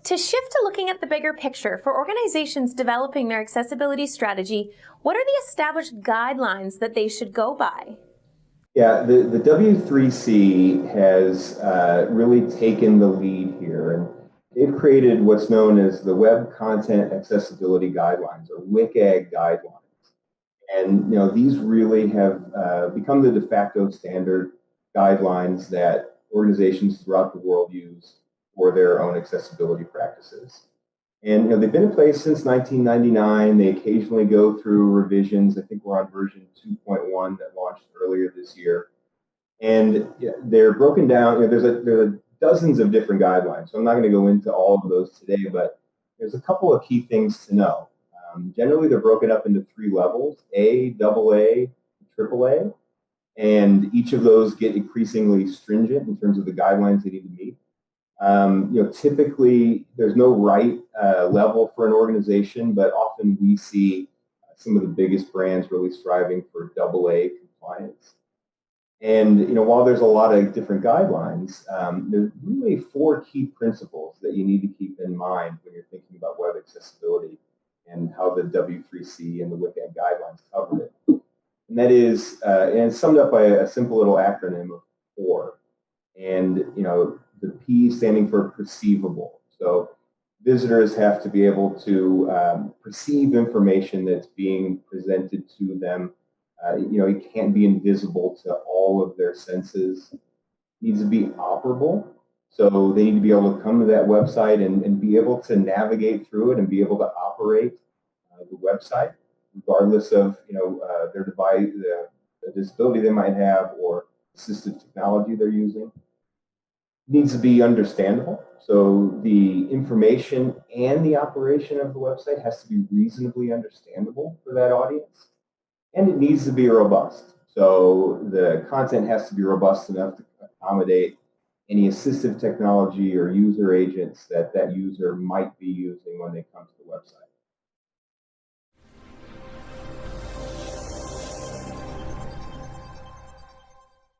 to shift to looking at the bigger picture for organizations developing their accessibility strategy, what are the established guidelines that they should go by? Yeah, the W3C has really taken the lead here, and they've created what's known as the Web Content Accessibility Guidelines, or WCAG guidelines. And these really have become the de facto standard guidelines that organizations throughout the world use for their own accessibility practices. And they've been in place since 1999. They occasionally go through revisions. I think we're on version 2.1 that launched earlier this year. And they're broken down. There's dozens of different guidelines. So I'm not going to go into all of those today, but there's a couple of key things to know. Generally, they're broken up into 3 levels: A, AA, AAA. And each of those get increasingly stringent in terms of the guidelines they need to meet. Typically there's no right level for an organization, but often we see some of the biggest brands really striving for AA compliance. And while there's a lot of different guidelines, there's really 4 key principles that you need to keep in mind when you're thinking about web accessibility and how the W3C and the WCAG guidelines cover it. And that is, and it's summed up by a simple little acronym of 4. And the P standing for perceivable. So visitors have to be able to perceive information that's being presented to them. It can't be invisible to all of their senses. It needs to be operable. So they need to be able to come to that website and be able to navigate through it and be able to operate the website, regardless of their device, the disability they might have, or assistive technology they're using. It needs to be understandable. So the information and the operation of the website has to be reasonably understandable for that audience. And it needs to be robust. So the content has to be robust enough to accommodate any assistive technology or user agents that user might be using when they come to the website.